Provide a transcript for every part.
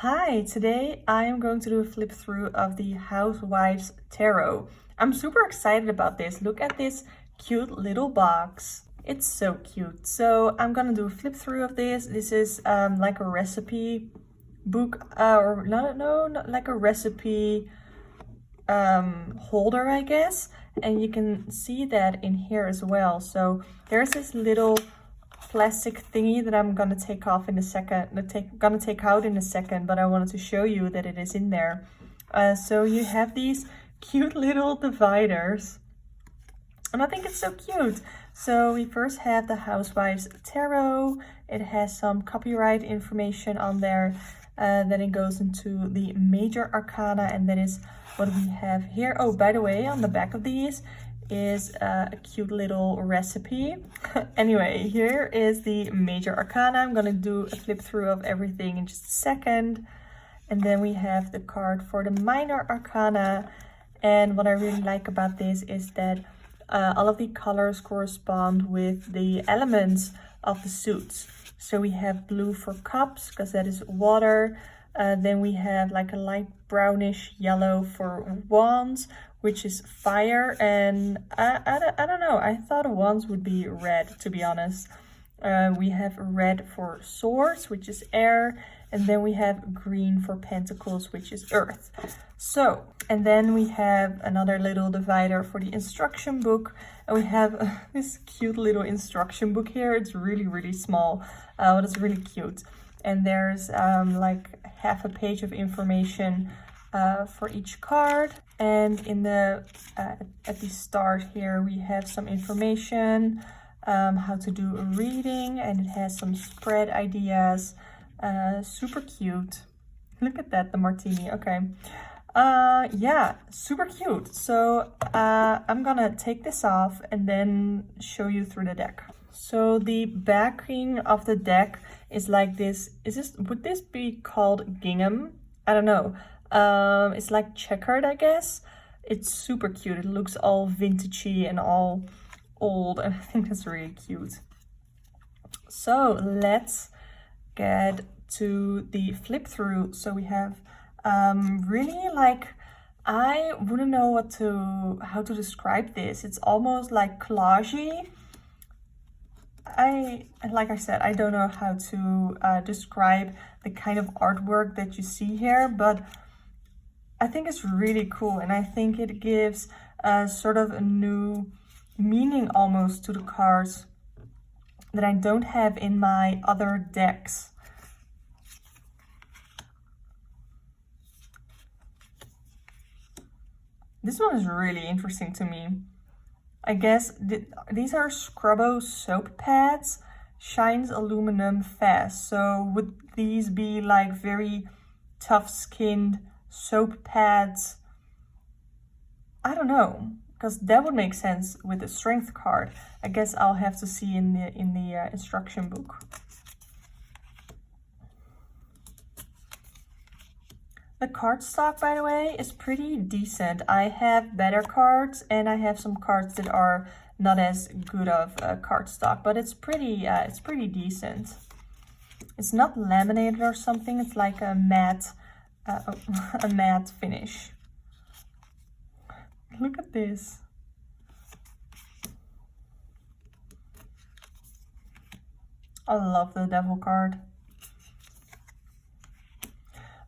Hi, today I am going to do a flip through of the Housewives Tarot. I'm super excited about this. Look at this cute little box. It's so cute. So I'm gonna do a flip through of this. This is like a recipe book, or not like a recipe holder, I guess. And you can see that in here as well. So there's this little plastic thingy that I'm gonna take off in a second, gonna take out in a second, but I wanted to show you that it is in there. So you have these cute little dividers, and I think it's so cute. So we first have the Housewives Tarot. It has some copyright information on there. Then it goes into the Major Arcana, and that is what we have here. Oh, by the way, on the back of these is a cute little recipe. Anyway, here is the Major Arcana. I'm gonna do a flip through of everything in just a second. And then we have the card for the Minor Arcana. And what I really like about this is that all of the colors correspond with the elements of the suits. So we have blue for cups, because that is water. Then we have like a light brownish yellow for wands, which is fire. And I don't know, I thought wands would be red, to be honest. We have red for swords, which is air. And then we have green for pentacles, which is earth. So, and then we have another little divider for the instruction book. And we have this cute little instruction book here. It's really, really small, but it's really cute. And there's like half a page of information for each card. And in the at the start here, we have some information, how to do a reading, and it has some spread ideas. Super cute. Look at that, the martini. Okay. Yeah, super cute. So I'm gonna take this off and then show you through the deck. So the backing of the deck is like this. Would this be called gingham? I don't know. It's like checkered, I guess. It's super cute. It looks all vintagey and all old, and I think that's really cute. So let's get to the flip through. So we have really, like, I wouldn't know how to describe this. It's almost like collagey. Like I said, I don't know how to describe the kind of artwork that you see here, but I think it's really cool, and I think it gives sort of a new meaning almost to the cards that I don't have in my other decks. This one is really interesting to me. I guess these are Scrubbo soap pads, shines aluminum fast. So would these be like very tough skinned soap pads? I don't know, because that would make sense with the strength card. I guess I'll have to see in the instruction book. The cardstock, by the way, is pretty decent. I have better cards, and I have some cards that are not as good of cardstock, but it's pretty decent. It's not laminated or something. It's like a matte finish. Look at this. I love the devil card.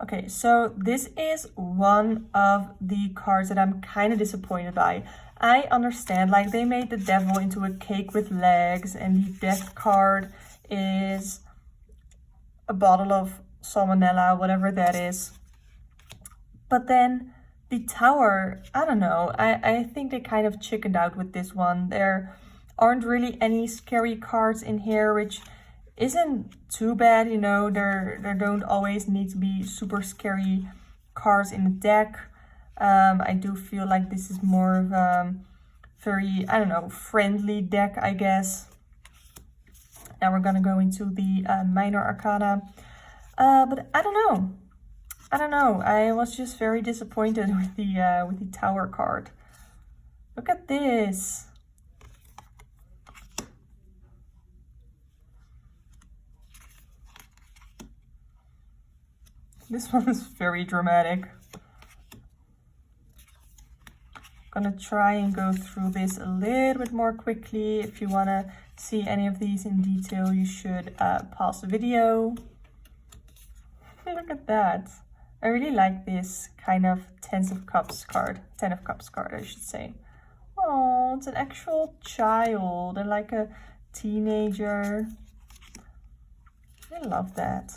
Okay, so this is one of the cards that I'm kind of disappointed by. I understand, like, they made the devil into a cake with legs, and the death card is a bottle of salmonella, whatever that is. But then the tower, I don't know, I think they kind of chickened out with this one. There aren't really any scary cards in here, which isn't too bad, you know. There don't always need to be super scary cards in the deck. I do feel like this is more of a very, I don't know, friendly deck, I guess. Now we're gonna go into the Minor Arcana. But I don't know. I was just very disappointed with the Tower card. Look at this. This one is very dramatic. Gonna try and go through this a little bit more quickly. If you want to see any of these in detail, you should pause the video. Look at that. I really like this kind of Ten of Cups card, I should say. Oh, it's an actual child and like a teenager. I love that.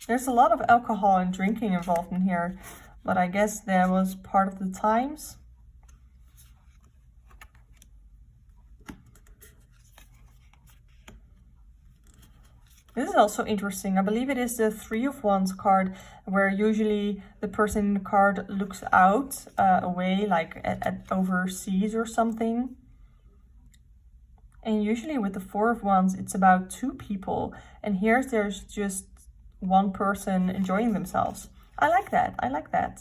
There's a lot of alcohol and drinking involved in here, but I guess that was part of the times. This is also interesting. I believe it is the Three of Wands card, where usually the person in the card looks out away, like at overseas or something. And usually with the Four of Wands, it's about two people. And here there's just one person enjoying themselves. I like that. I like that.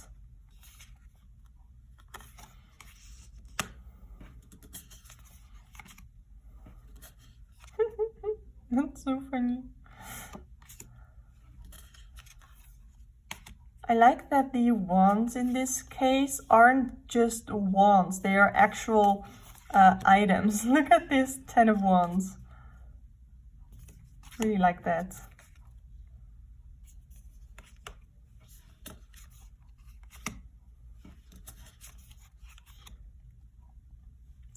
That's so funny. I like that the wands in this case aren't just wands. They are actual items. Look at this 10 of Wands. Really like that.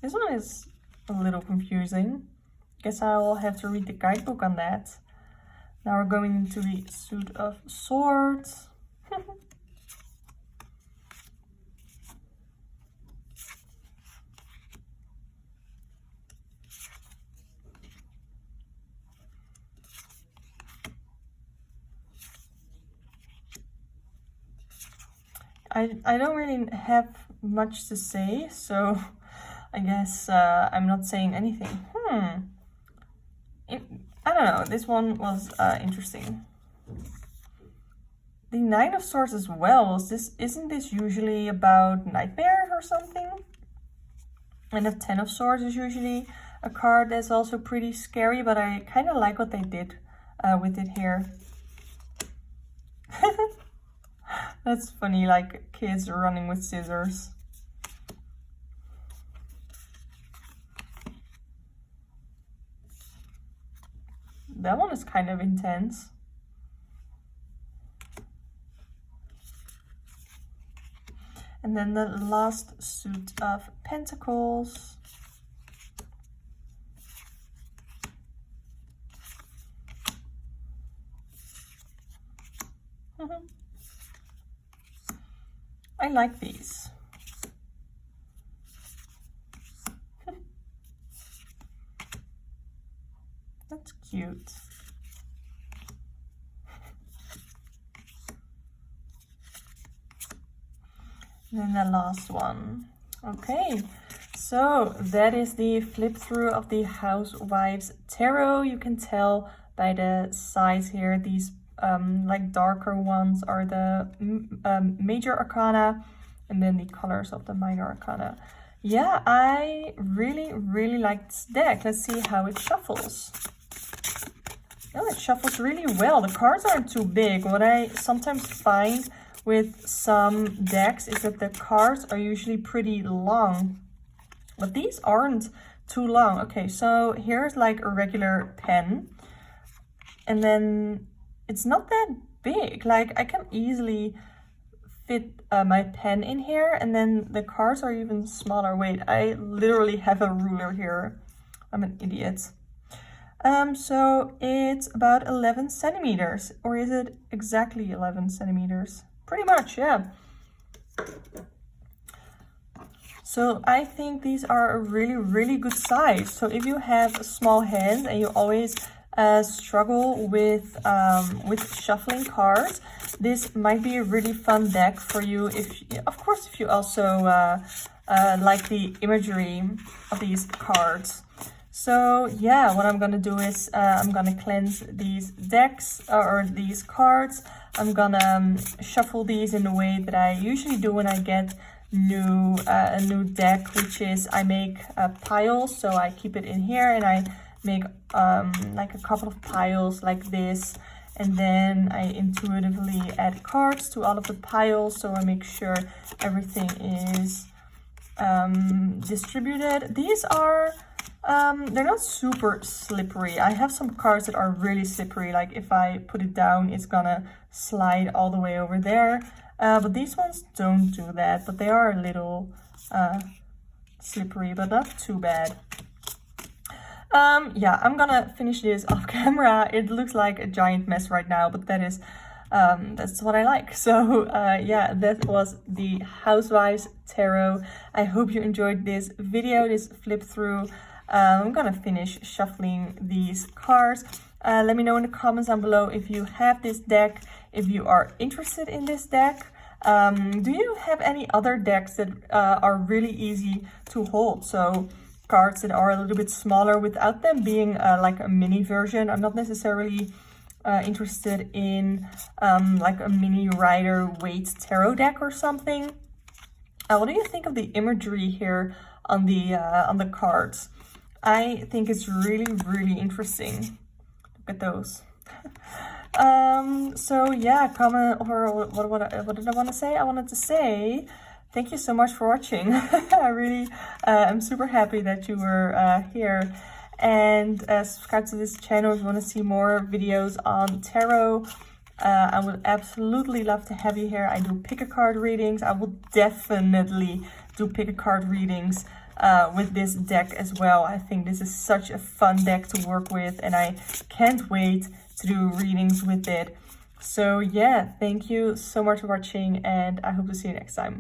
This one is a little confusing. Guess I will have to read the guidebook on that. Now we're going into the Suit of Swords. I don't really have much to say, so I guess I'm not saying anything. I don't know, this one was interesting. The Nine of Swords as well, isn't this usually about nightmares or something? And the 10 of Swords is usually a card that's also pretty scary, but I kind of like what they did with it here. That's funny, like kids running with scissors. That one is kind of intense. And then the last Suit of Pentacles. I like these. That's cute. And then the last one. Okay, so that is the flip through of the Housewives Tarot. You can tell by the size here, these like darker ones are the major arcana, and then the colors of the minor arcana. Yeah, I really like this deck. Let's see how it shuffles. Oh, it shuffles really well. The cards aren't too big. What I sometimes find with some decks is that the cards are usually pretty long, but these aren't too long. Okay, so here's like a regular pen, and then it's not that big. Like I can easily fit my pen in here, and then the cards are even smaller. Wait, I literally have a ruler here. I'm an idiot. So it's about 11 centimeters, or is it exactly 11 centimeters? Pretty much, yeah. So I think these are a really good size. So if you have small hands and you always struggle with shuffling cards, this might be a really fun deck for you. Of course, if you also like the imagery of these cards. So yeah, what I'm gonna do is I'm gonna cleanse these decks or these cards. I'm gonna shuffle these in the way that I usually do when I get a new deck, which is I make piles. So I keep it in here and I make like a couple of piles like this, and then I intuitively add cards to all of the piles, so I make sure everything is distributed. These are they're not super slippery. I have some cards that are really slippery, like if I put it down it's gonna slide all the way over there, but these ones don't do that, but they are a little slippery, but not too bad. Yeah, I'm gonna finish this off camera. It looks like a giant mess right now, but that is that's what I like. So yeah, that was the Housewives Tarot. I hope you enjoyed this video, this flip through. I'm gonna finish shuffling these cards. Let me know in the comments down below if you have this deck, if you are interested in this deck. Do you have any other decks that are really easy to hold? So cards that are a little bit smaller without them being like a mini version. I'm not necessarily interested in like a mini Rider Waite tarot deck or something. What do you think of the imagery here on the cards? I think it's really, really interesting. Look at those. So yeah, comment, or what did I want to say? I wanted to say thank you so much for watching. I really am super happy that you were here, and subscribe to this channel if you want to see more videos on tarot. I would absolutely love to have you here. I do pick a card readings. I will definitely do pick a card readings with this deck as well. I think this is such a fun deck to work with, and I can't wait to do readings with it. So yeah, thank you so much for watching, and I hope to see you next time.